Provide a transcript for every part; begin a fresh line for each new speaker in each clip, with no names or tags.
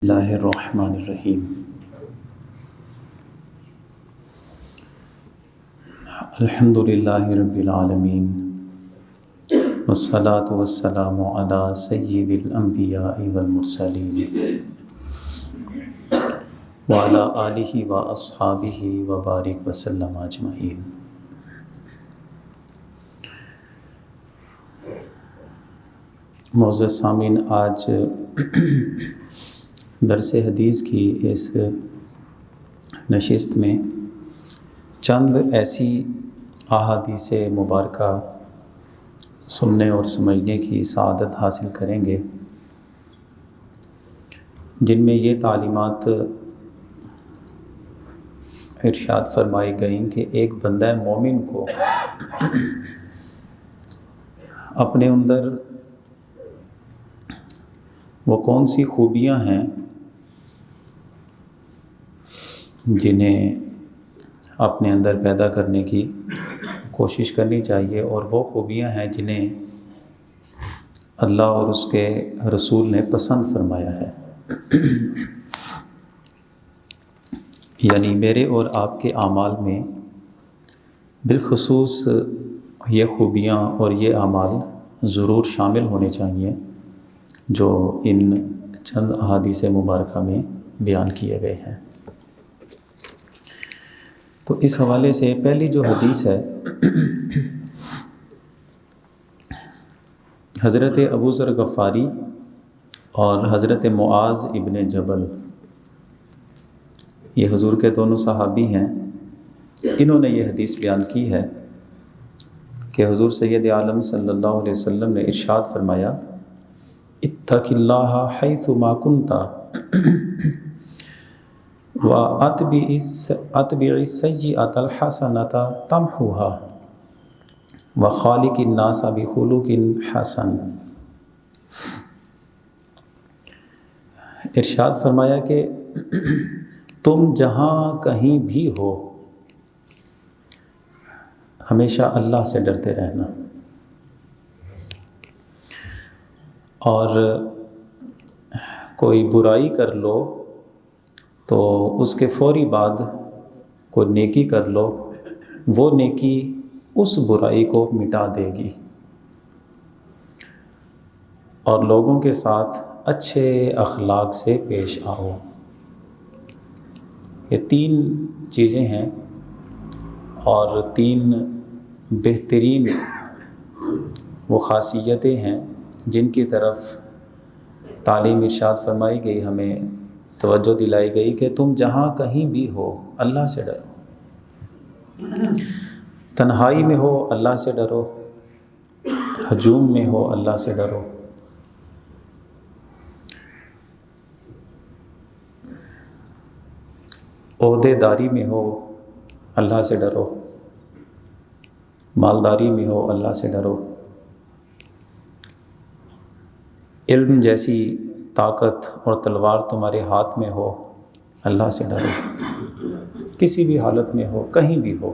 اللہ الرحمن الرحیم۔ الحمد للہ رب العالمین، والصلاة والسلام علی سید الانبیاء والمرسلین وعلی آلہ واصحابہ وبارک وسلم اجمعین۔ معزز سامعین، آج درس حدیث کی اس نشست میں چند ایسی احادیث مبارکہ سننے اور سمجھنے کی سعادت حاصل کریں گے جن میں یہ تعلیمات ارشاد فرمائی گئیں کہ ایک بندہ مومن کو اپنے اندر وہ کون سی خوبیاں ہیں جنہیں اپنے اندر پیدا کرنے کی کوشش کرنی چاہیے، اور وہ خوبیاں ہیں جنہیں اللہ اور اس کے رسول نے پسند فرمایا ہے۔ یعنی میرے اور آپ کے اعمال میں بالخصوص یہ خوبیاں اور یہ اعمال ضرور شامل ہونے چاہیے جو ان چند احادیث مبارکہ میں بیان کیے گئے ہیں۔ تو اس حوالے سے پہلی جو حدیث ہے، حضرت ابو ذر غفاری اور حضرت معاذ ابن جبل، یہ حضور کے دونوں صحابی ہیں، انہوں نے یہ حدیث بیان کی ہے کہ حضور سید عالم صلی اللہ علیہ وسلم نے ارشاد فرمایا، اتق اللہ حیث ما کنت واتبع السیئۃ الحسنۃ تمحوها وخالق الناس بخلق حسن۔ ارشاد فرمایا کہ تم جہاں کہیں بھی ہو ہمیشہ اللہ سے ڈرتے رہنا، اور کوئی برائی کر لو تو اس کے فوری بعد کوئی نیکی کر لو، وہ نیکی اس برائی کو مٹا دے گی، اور لوگوں کے ساتھ اچھے اخلاق سے پیش آؤ۔ یہ تین چیزیں ہیں اور تین بہترین وہ خاصیتیں ہیں جن کی طرف تعلیم ارشاد فرمائی گئی، ہمیں توجہ دلائی گئی کہ تم جہاں کہیں بھی ہو اللہ سے ڈرو، تنہائی میں ہو اللہ سے ڈرو، ہجوم میں ہو اللہ سے ڈرو، عہدے داری میں ہو اللہ سے ڈرو، مالداری میں ہو اللہ سے ڈرو، علم جیسی طاقت اور تلوار تمہارے ہاتھ میں ہو اللہ سے ڈرو، کسی بھی حالت میں ہو، کہیں بھی ہو۔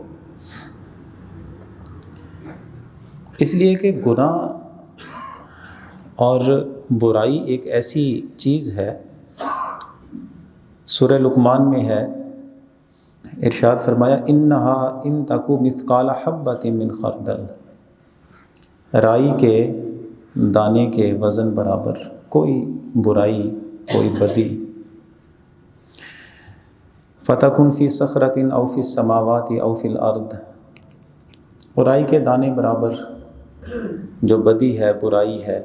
اس لیے کہ گناہ اور برائی ایک ایسی چیز ہے، سورہ لقمان میں ہے، ارشاد فرمایا انہا ان تکو مثقال حبۃ من خردل، رائی کے دانے کے وزن برابر کوئی برائی، کوئی بدی، فتکن فی صخرۃ او فی السماوات او فی الارض، رائی کے دانے برابر جو بدی ہے، برائی ہے،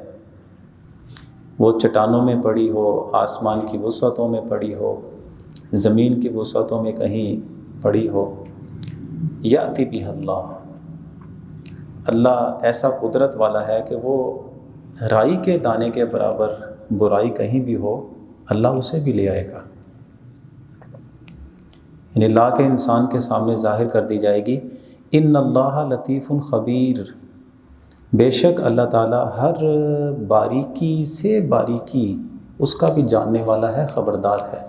وہ چٹانوں میں پڑی ہو، آسمان کی وسعتوں میں پڑی ہو، زمین کی وسعتوں میں کہیں پڑی ہو، یاتی بہ اللہ، اللہ ایسا قدرت والا ہے کہ وہ رائی کے دانے کے برابر برائی کہیں بھی ہو، اللہ اسے بھی لے آئے گا، یعنی لا کے انسان کے سامنے ظاہر کر دی جائے گی۔ ان اللہ لطیف خبیر، بے شک اللہ تعالیٰ ہر باریکی سے باریکی اس کا بھی جاننے والا ہے، خبردار ہے۔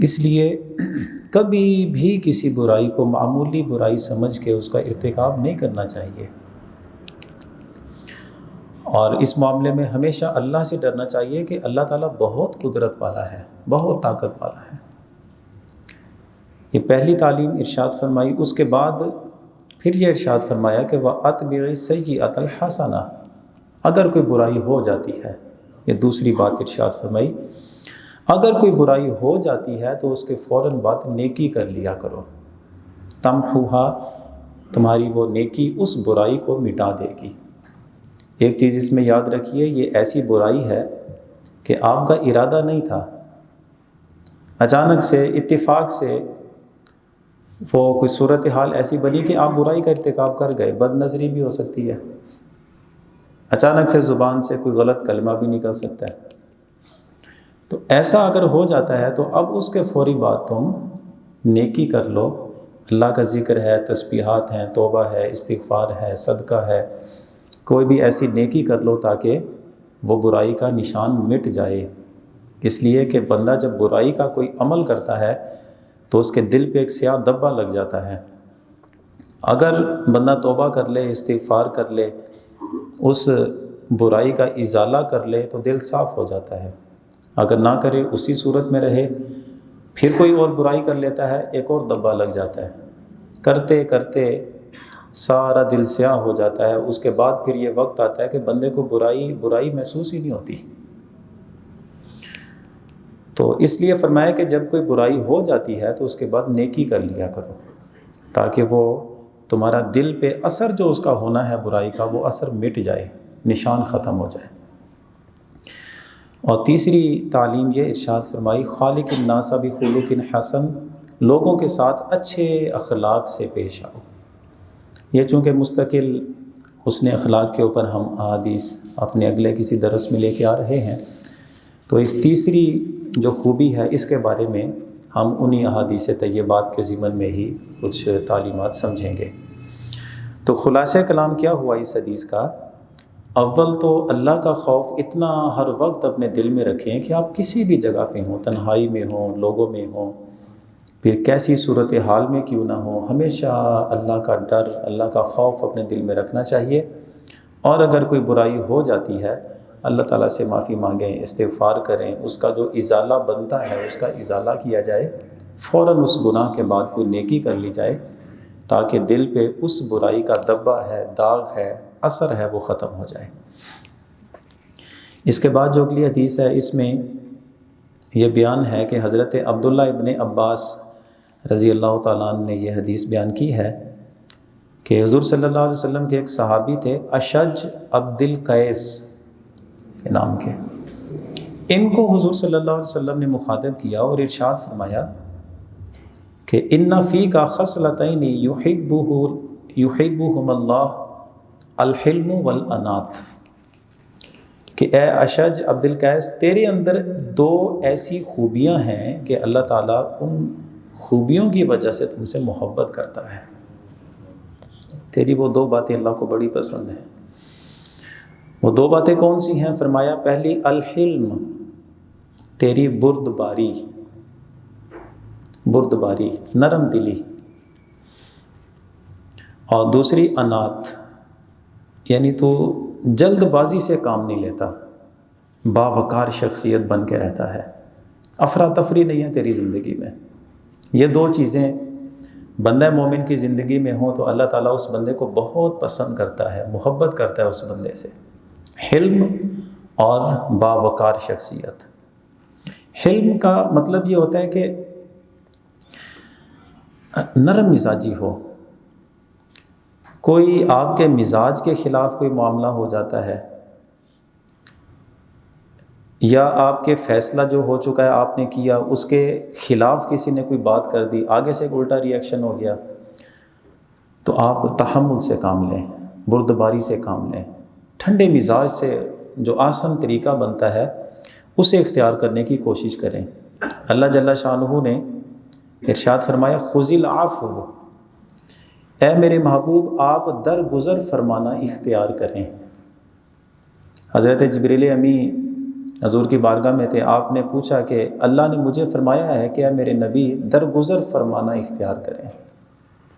اس لیے کبھی بھی کسی برائی کو معمولی برائی سمجھ کے اس کا ارتکاب نہیں کرنا چاہیے، اور اس معاملے میں ہمیشہ اللہ سے ڈرنا چاہیے کہ اللہ تعالیٰ بہت قدرت والا ہے، بہت طاقت والا ہے۔ یہ پہلی تعلیم ارشاد فرمائی۔ اس کے بعد پھر یہ ارشاد فرمایا کہ وَأَتْبِعِ السَّيِّئَةَ الْحَسَنَةَ، اگر کوئی برائی ہو جاتی ہے، یہ دوسری بات ارشاد فرمائی، اگر کوئی برائی ہو جاتی ہے تو اس کے فوراً بعد نیکی کر لیا کرو، تمحوها، تمہاری وہ نیکی اس برائی کو مٹا دے گی۔ ایک چیز اس میں یاد رکھیے، یہ ایسی برائی ہے کہ آپ کا ارادہ نہیں تھا، اچانک سے اتفاق سے وہ کوئی صورتحال ایسی بنی کہ آپ برائی کا ارتکاب کر گئے۔ بد نظری بھی ہو سکتی ہے، اچانک سے زبان سے کوئی غلط کلمہ بھی نکل سکتا ہے۔ تو ایسا اگر ہو جاتا ہے تو اب اس کے فوری بعد تم نیکی کر لو، اللہ کا ذکر ہے، تسبیحات ہیں، توبہ ہے، استغفار ہے، صدقہ ہے، کوئی بھی ایسی نیکی کر لو تاکہ وہ برائی کا نشان مٹ جائے۔ اس لیے کہ بندہ جب برائی کا کوئی عمل کرتا ہے تو اس کے دل پہ ایک سیاہ دبا لگ جاتا ہے۔ اگر بندہ توبہ کر لے، استغفار کر لے، اس برائی کا ازالہ کر لے تو دل صاف ہو جاتا ہے۔ اگر نہ کرے، اسی صورت میں رہے، پھر کوئی اور برائی کر لیتا ہے، ایک اور دبا لگ جاتا ہے، کرتے کرتے سارا دل سیاہ ہو جاتا ہے۔ اس کے بعد پھر یہ وقت آتا ہے کہ بندے کو برائی محسوس ہی نہیں ہوتی۔ تو اس لیے فرمایا کہ جب کوئی برائی ہو جاتی ہے تو اس کے بعد نیکی کر لیا کرو، تاکہ وہ تمہارا دل پہ اثر جو اس کا ہونا ہے برائی کا، وہ اثر مٹ جائے، نشان ختم ہو جائے۔ اور تیسری تعلیم یہ ارشاد فرمائی، خالق الناس بخلق حسن، لوگوں کے ساتھ اچھے اخلاق سے پیش آؤ۔ یہ چونکہ مستقل حسن اخلاق کے اوپر ہم احادیث اپنے اگلے کسی درس میں لے کے آ رہے ہیں، تو اس تیسری جو خوبی ہے اس کے بارے میں ہم انہی احادیث طیبات کے ضمن میں ہی کچھ تعلیمات سمجھیں گے۔ تو خلاصہ کلام کیا ہوا اس حدیث کا؟ اول تو اللہ کا خوف اتنا ہر وقت اپنے دل میں رکھیں کہ آپ کسی بھی جگہ پہ ہوں، تنہائی میں ہوں، لوگوں میں ہوں، پھر کیسی صورتحال میں کیوں نہ ہو، ہمیشہ اللہ کا ڈر، اللہ کا خوف اپنے دل میں رکھنا چاہیے۔ اور اگر کوئی برائی ہو جاتی ہے، اللہ تعالیٰ سے معافی مانگیں، استغفار کریں، اس کا جو ازالہ بنتا ہے اس کا ازالہ کیا جائے، فوراً اس گناہ کے بعد کوئی نیکی کر لی جائے، تاکہ دل پہ اس برائی کا دبا ہے، داغ ہے، اثر ہے، وہ ختم ہو جائے۔ اس کے بعد جو اگلی حدیث ہے اس میں یہ بیان ہے کہ حضرت عبداللہ ابن عباس رضی اللہ تعالیٰ عنہ نے یہ حدیث بیان کی ہے کہ حضور صلی اللہ علیہ وسلم کے ایک صحابی تھے، اشج عبد القیس کے نام کے، ان کو حضور صلی اللہ علیہ وسلم نے مخاطب کیا اور ارشاد فرمایا کہ ان فیک خصلتین یحبہم اللہ الحلم والانات، کہ اے اشج عبد القیس، تیرے اندر دو ایسی خوبیاں ہیں کہ اللہ تعالیٰ ان خوبیوں کی وجہ سے تم سے محبت کرتا ہے۔ تیری وہ دو باتیں اللہ کو بڑی پسند ہیں۔ وہ دو باتیں کون سی ہیں؟ فرمایا پہلی الحلم، تیری بردباری، نرم دلی، اور دوسری انات، یعنی تو جلد بازی سے کام نہیں لیتا، باوقار شخصیت بن کے رہتا ہے، افراتفری نہیں ہے تیری زندگی میں۔ یہ دو چیزیں بندہ مومن کی زندگی میں ہوں تو اللہ تعالیٰ اس بندے کو بہت پسند کرتا ہے، محبت کرتا ہے اس بندے سے، حلم اور باوقار شخصیت۔ حلم کا مطلب یہ ہوتا ہے کہ نرم مزاجی ہو، کوئی آپ کے مزاج کے خلاف کوئی معاملہ ہو جاتا ہے، یا آپ کے فیصلہ جو ہو چکا ہے آپ نے کیا، اس کے خلاف کسی نے کوئی بات کر دی، آگے سے ایک الٹا ری ایکشن ہو گیا، تو آپ تحمل سے کام لیں، بردباری سے کام لیں، ٹھنڈے مزاج سے جو آسان طریقہ بنتا ہے اسے اختیار کرنے کی کوشش کریں۔ اللہ جل شانہ نے ارشاد فرمایا خذ العفو، اے میرے محبوب آپ درگزر فرمانا اختیار کریں۔ حضرت جبریل امی حضور کی بارگاہ میں تھے، آپ نے پوچھا کہ اللہ نے مجھے فرمایا ہے کہ اے میرے نبی درگزر فرمانا اختیار کریں،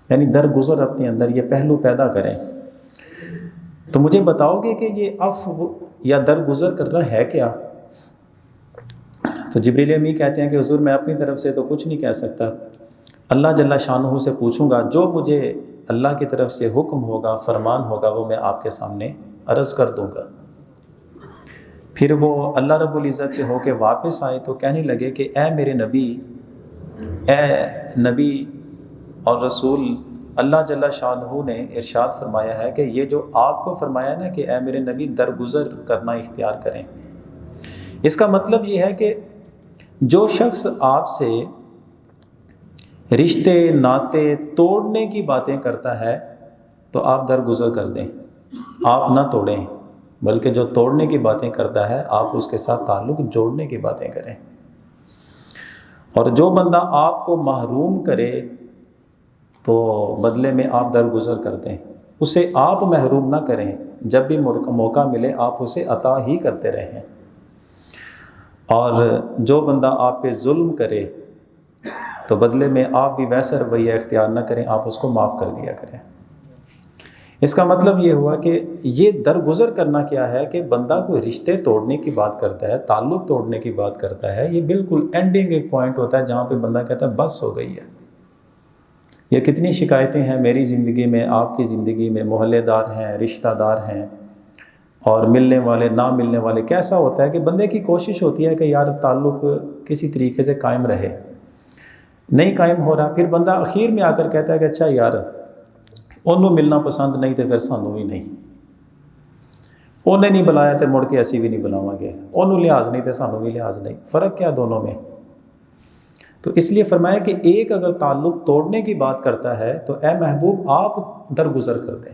یعنی درگزر اپنے اندر یہ پہلو پیدا کریں۔ تو مجھے بتاؤ گے کہ یہ عفو یا درگزر کرنا ہے کیا؟ تو جبریل امین کہتے ہیں کہ حضور میں اپنی طرف سے تو کچھ نہیں کہہ سکتا، اللہ جل شانہ سے پوچھوں گا، جو مجھے اللہ کی طرف سے حکم ہوگا، فرمان ہوگا، وہ میں آپ کے سامنے عرض کر دوں گا۔ پھر وہ اللہ رب العزت سے ہو کے واپس آئے تو کہنے لگے کہ اے میرے نبی، اے نبی اور رسول، اللہ جل شانہ نے ارشاد فرمایا ہے کہ یہ جو آپ کو فرمایا نا کہ اے میرے نبی درگزر کرنا اختیار کریں، اس کا مطلب یہ ہے کہ جو شخص آپ سے رشتے ناتے توڑنے کی باتیں کرتا ہے تو آپ درگزر کر دیں، آپ نہ توڑیں، بلکہ جو توڑنے کی باتیں کرتا ہے آپ اس کے ساتھ تعلق جوڑنے کی باتیں کریں۔ اور جو بندہ آپ کو محروم کرے تو بدلے میں آپ درگزر کر دیں، اسے آپ محروم نہ کریں، جب بھی موقع ملے آپ اسے عطا ہی کرتے رہیں۔ اور جو بندہ آپ پہ ظلم کرے تو بدلے میں آپ بھی ویسا رویہ اختیار نہ کریں، آپ اس کو معاف کر دیا کریں۔ اس کا مطلب یہ ہوا کہ یہ درگزر کرنا کیا ہے کہ بندہ کوئی رشتے توڑنے کی بات کرتا ہے، تعلق توڑنے کی بات کرتا ہے، یہ بالکل اینڈنگ ایک پوائنٹ ہوتا ہے جہاں پہ بندہ کہتا ہے بس ہو گئی ہے۔ یہ کتنی شکایتیں ہیں میری زندگی میں، آپ کی زندگی میں، محلے دار ہیں، رشتہ دار ہیں، اور ملنے والے نہ ملنے والے۔ کیسا ہوتا ہے کہ بندے کی کوشش ہوتی ہے کہ یار تعلق کسی طریقے سے قائم رہے، نہیں قائم ہو رہا، پھر بندہ اخیر میں آ کر کہتا ہے کہ اچھا یار انہوں ملنا پسند نہیں تے پھر سانوں بھی نہیں، انہیں نہیں بلایا تے مڑ کے اسی بھی نہیں بلاواں گے، انہوں لحاظ نہیں تے سانوں بھی لحاظ نہیں، فرق کیا دونوں میں؟ تو اس لیے فرمایا کہ ایک اگر تعلق توڑنے کی بات کرتا ہے تو اے محبوب آپ درگزر کر دیں،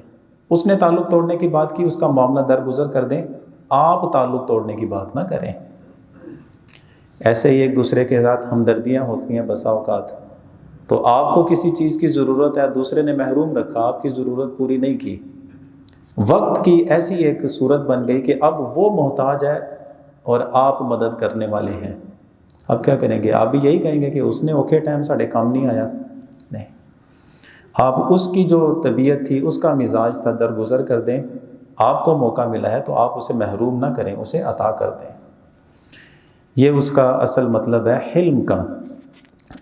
اس نے تعلق توڑنے کی بات کی، اس کا معاملہ درگزر کر دیں، آپ تعلق توڑنے کی بات نہ کریں۔ ایسے ہی ایک دوسرے کے ساتھ ہمدردیاں ہوتی ہیں بسا اوقات، تو آپ کو کسی چیز کی ضرورت ہے، دوسرے نے محروم رکھا، آپ کی ضرورت پوری نہیں کی، وقت کی ایسی ایک صورت بن گئی کہ اب وہ محتاج ہے اور آپ مدد کرنے والے ہیں، اب کیا کریں گے؟ آپ بھی یہی کہیں گے کہ اس نے اوکھے ٹائم ساڑھے کام نہیں آیا؟ نہیں، آپ اس کی جو طبیعت تھی، اس کا مزاج تھا، درگزر کر دیں، آپ کو موقع ملا ہے تو آپ اسے محروم نہ کریں، اسے عطا کر دیں۔ یہ اس کا اصل مطلب ہے حلم کا۔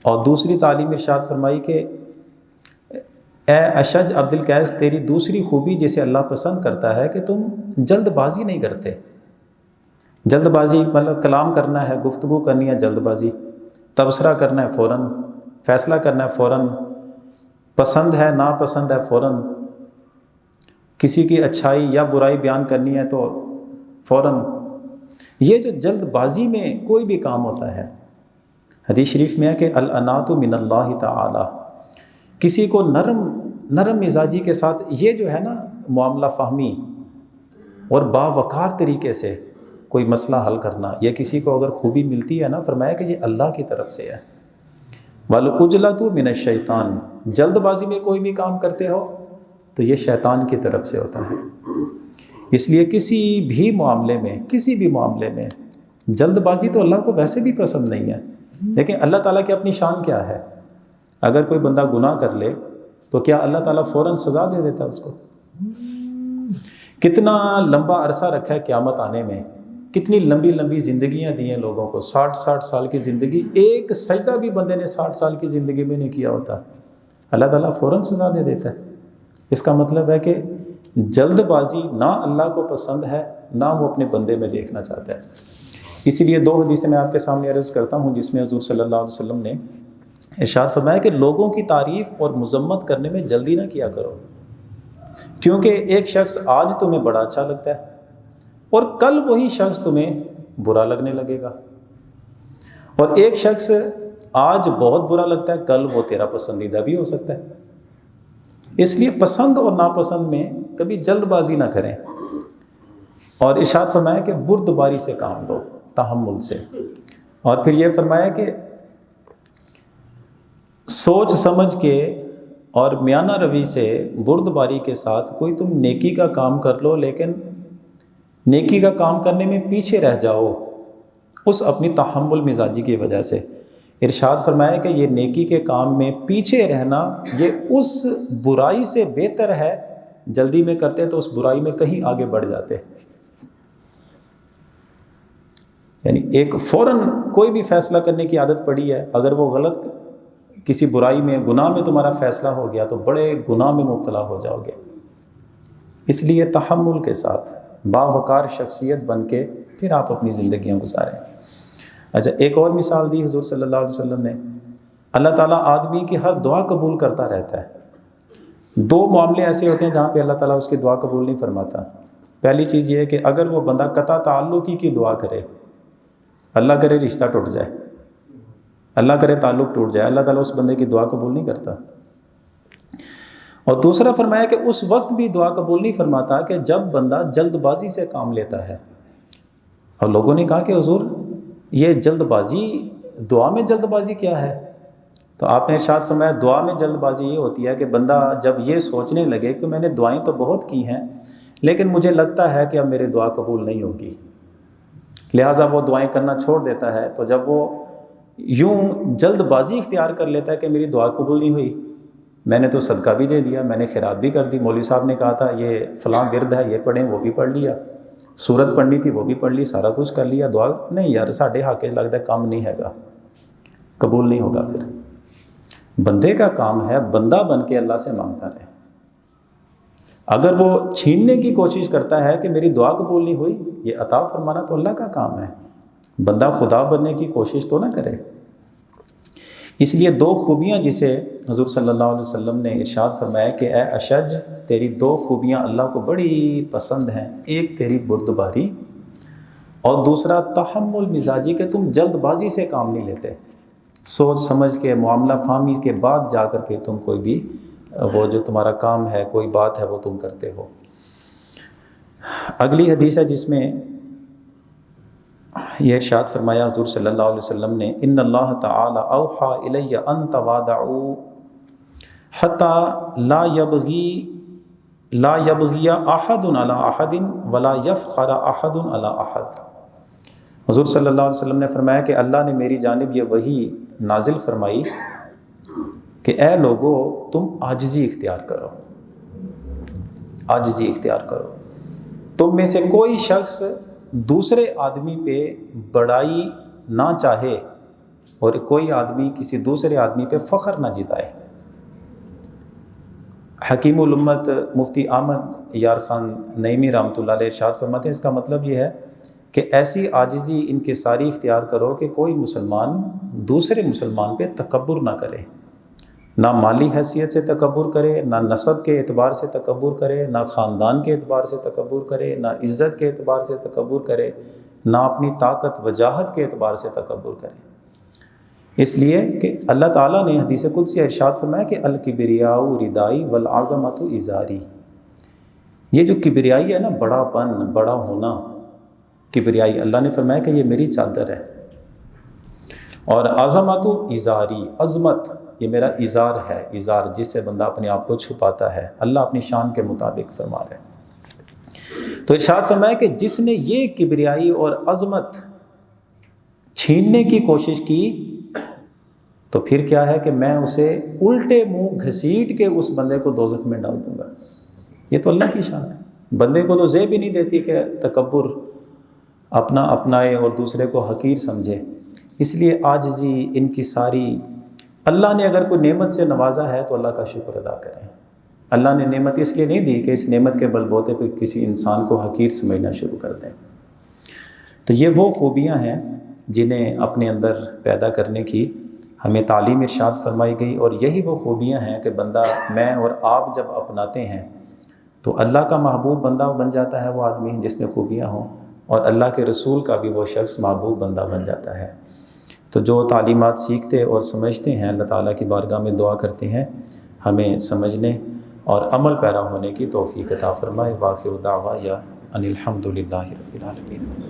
اور دوسری تعلیم ارشاد فرمائی کہ اے اشج عبد القیس، تیری دوسری خوبی جسے اللہ پسند کرتا ہے کہ تم جلد بازی نہیں کرتے۔ جلد بازی مطلب کلام کرنا ہے، گفتگو کرنی ہے جلد بازی، تبصرہ کرنا ہے فوراً، فیصلہ کرنا ہے فوراً، پسند ہے ناپسند ہے فوراً، کسی کی اچھائی یا برائی بیان کرنی ہے تو فوراً۔ یہ جو جلد بازی میں کوئی بھی کام ہوتا ہے، حدیث شریف میں ہے کہ الانات من اللہ تعالی، کسی کو نرم مزاجی کے ساتھ یہ جو ہے نا معاملہ فہمی اور باوقار طریقے سے کوئی مسئلہ حل کرنا، یہ کسی کو اگر خوبی ملتی ہے نا، فرمایا کہ یہ اللہ کی طرف سے ہے۔ وَالْعُجْلَةُ مِنَ الشَّيْطَانِ، جلد بازی میں کوئی بھی کام کرتے ہو تو یہ شیطان کی طرف سے ہوتا ہے۔ اس لیے کسی بھی معاملے میں جلد بازی تو اللہ کو ویسے بھی پسند نہیں ہے، لیکن اللہ تعالیٰ کی اپنی شان کیا ہے؟ اگر کوئی بندہ گناہ کر لے تو کیا اللہ تعالیٰ فوراً سزا دے دیتا ہے اس کو؟ کتنا لمبا عرصہ رکھا ہے قیامت آنے میں، کتنی لمبی زندگیاں دی ہیں لوگوں کو، 60 سال کی زندگی، ایک سجدہ بھی بندے نے 60 سال کی زندگی میں نہیں کیا ہوتا، اللہ تعالیٰ فوراً سزا دے دیتا ہے۔ اس کا مطلب ہے کہ جلد بازی نہ اللہ کو پسند ہے، نہ وہ اپنے بندے میں دیکھنا چاہتا ہے۔ اسی لیے 2 حدیثیں میں آپ کے سامنے عرض کرتا ہوں جس میں حضور صلی اللہ علیہ وسلم نے ارشاد فرمایا کہ لوگوں کی تعریف اور مذمت کرنے میں جلدی نہ کیا کرو، کیونکہ ایک شخص آج تمہیں بڑا اچھا لگتا ہے اور کل وہی شخص تمہیں برا لگنے لگے گا، اور ایک شخص آج بہت برا لگتا ہے، کل وہ تیرا پسندیدہ بھی ہو سکتا ہے۔ اس لیے پسند اور ناپسند میں کبھی جلد بازی نہ کریں، اور ارشاد فرمایا کہ بردباری سے کام لو، تحمل سے، اور پھر یہ فرمایا کہ سوچ سمجھ کے اور میانہ روی سے بردباری کے ساتھ کوئی تم نیکی کا کام کر لو، لیکن نیکی کا کام کرنے میں پیچھے رہ جاؤ اس اپنی تحمل مزاجی کی وجہ سے۔ ارشاد فرمایا کہ یہ نیکی کے کام میں پیچھے رہنا یہ اس برائی سے بہتر ہے جلدی میں کرتے تو اس برائی میں کہیں آگے بڑھ جاتے. یعنی ایک فوراً کوئی بھی فیصلہ کرنے کی عادت پڑی ہے، اگر وہ غلط کسی برائی میں گناہ میں تمہارا فیصلہ ہو گیا تو بڑے گناہ میں مبتلا ہو جاؤ گے. اس لیے تحمل کے ساتھ باوقار شخصیت بن کے پھر آپ اپنی زندگیاں گزاریں. اچھا، ایک اور مثال دی حضور صلی اللہ علیہ وسلم نے. اللہ تعالیٰ آدمی کی ہر دعا قبول کرتا رہتا ہے. 2 معاملے ایسے ہوتے ہیں جہاں پہ اللہ تعالیٰ اس کی دعا قبول نہیں فرماتا. پہلی چیز یہ ہے کہ اگر وہ بندہ قطع تعلقی کی دعا کرے، اللہ کرے رشتہ ٹوٹ جائے، اللہ کرے تعلق ٹوٹ جائے، اللہ تعالیٰ اس بندے کی دعا قبول نہیں کرتا. اور دوسرا فرمایا کہ اس وقت بھی دعا قبول نہیں فرماتا کہ جب بندہ جلد بازی سے کام لیتا ہے. اور لوگوں نے کہا کہ حضور یہ جلد بازی، دعا میں جلد بازی کیا ہے؟ تو آپ نے ارشاد فرمایا دعا میں جلد بازی یہ ہوتی ہے کہ بندہ جب یہ سوچنے لگے کہ میں نے دعائیں تو بہت کی ہیں لیکن مجھے لگتا ہے کہ اب میری دعا قبول نہیں ہوگی، لہٰذا وہ دعائیں کرنا چھوڑ دیتا ہے. تو جب وہ یوں جلد بازی اختیار کر لیتا ہے کہ میری دعا قبول نہیں ہوئی، میں نے تو صدقہ بھی دے دیا، میں نے خیرات بھی کر دی، مولوی صاحب نے کہا تھا یہ فلاں ورد ہے یہ پڑھیں، وہ بھی پڑھ لیا، سورت پڑھنی تھی وہ بھی پڑھ لی، سارا کچھ کر لیا، دعا نہیں یار ساڈے حق لگتا ہے کام نہیں ہے گا، قبول نہیں ہوگا. پھر بندے کا کام ہے بندہ بن کے اللہ سے مانگتا رہے. اگر وہ چھیننے کی کوشش کرتا ہے کہ میری دعا قبول نہیں ہوئی، یہ عطا فرمانا تو اللہ کا کام ہے، بندہ خدا بننے کی کوشش تو نہ کرے. اس لیے 2 خوبیاں جسے حضور صلی اللہ علیہ وسلم نے ارشاد فرمایا کہ اے اشج تیری 2 خوبیاں اللہ کو بڑی پسند ہیں، ایک تیری بردباری اور دوسرا تحمل مزاجی، کہ تم جلد بازی سے کام نہیں لیتے، سوچ سمجھ کے معاملہ فہمی کے بعد جا کر پھر تم کوئی بھی وہ جو تمہارا کام ہے کوئی بات ہے وہ تم کرتے ہو. اگلی حدیث ہے جس میں یہ ارشاد فرمایا حضور صلی اللہ علیہ وسلم نے ان اللہ تعالی اوحى الی ان تواضعوا حتى لا یبغی احد علی احد ولا یفخر احد علی احد. حضور صلی اللہ علیہ وسلم نے فرمایا کہ اللہ نے میری جانب یہ وحی نازل فرمائی کہ اے لوگو تم عاجزی اختیار کرو، عاجزی اختیار کرو. تم میں سے کوئی شخص دوسرے آدمی پہ بڑائی نہ چاہے اور کوئی آدمی کسی دوسرے آدمی پہ فخر نہ جتائے. حکیم الامت مفتی احمد یار خان نعیمی رحمۃ اللہ علیہ ارشاد فرماتے ہیں اس کا مطلب یہ ہے کہ ایسی عاجزی انکساری اختیار کرو کہ کوئی مسلمان دوسرے مسلمان پہ تکبر نہ کرے، نہ مالی حیثیت سے تکبر کرے، نہ نسب کے اعتبار سے تکبر کرے، نہ خاندان کے اعتبار سے تکبر کرے، نہ عزت کے اعتبار سے تکبر کرے، نہ اپنی طاقت وجاہت کے اعتبار سے تکبر کرے. اس لیے کہ اللہ تعالیٰ نے حدیث قدسی ارشاد فرمایا کہ الکبریاء ردائی والعظمۃ ازاری. یہ جو کبریائی ہے نا، بڑا پن، بڑا ہونا، کبریائی، اللہ نے فرمایا کہ یہ میری چادر ہے. اور عظمت ازاری، عظمت یہ میرا ازار ہے، ازار جس سے بندہ اپنے آپ کو چھپاتا ہے، اللہ اپنی شان کے مطابق فرما رہے ہیں. تو ارشاد فرمایا کہ جس نے یہ کبریائی اور عظمت چھیننے کی کوشش کی تو پھر کیا ہے کہ میں اسے الٹے منہ گھسیٹ کے اس بندے کو دوزخ میں ڈال دوں گا. یہ تو اللہ کی شان ہے. بندے کو تو زیب ہی نہیں دیتی کہ تکبر اپنا اپنائے اور دوسرے کو حقیر سمجھے. اس لیے عاجزی، انکساری، اللہ نے اگر کوئی نعمت سے نوازا ہے تو اللہ کا شکر ادا کریں. اللہ نے نعمت اس لیے نہیں دی کہ اس نعمت کے بل بوتے پہ کسی انسان کو حقیر سمجھنا شروع کر دیں. تو یہ وہ خوبیاں ہیں جنہیں اپنے اندر پیدا کرنے کی ہمیں تعلیم ارشاد فرمائی گئی، اور یہی وہ خوبیاں ہیں کہ بندہ، میں اور آپ جب اپناتے ہیں تو اللہ کا محبوب بندہ بن جاتا ہے وہ آدمی جس میں خوبیاں ہوں، اور اللہ کے رسول کا بھی وہ شخص محبوب بندہ بن جاتا ہے. تو جو تعلیمات سیکھتے اور سمجھتے ہیں اللہ تعالیٰ کی بارگاہ میں دعا کرتے ہیں ہمیں سمجھنے اور عمل پیرا ہونے کی توفیق عطا فرمائے. وآخر دعوانا ان الحمد للہ رب العالمین.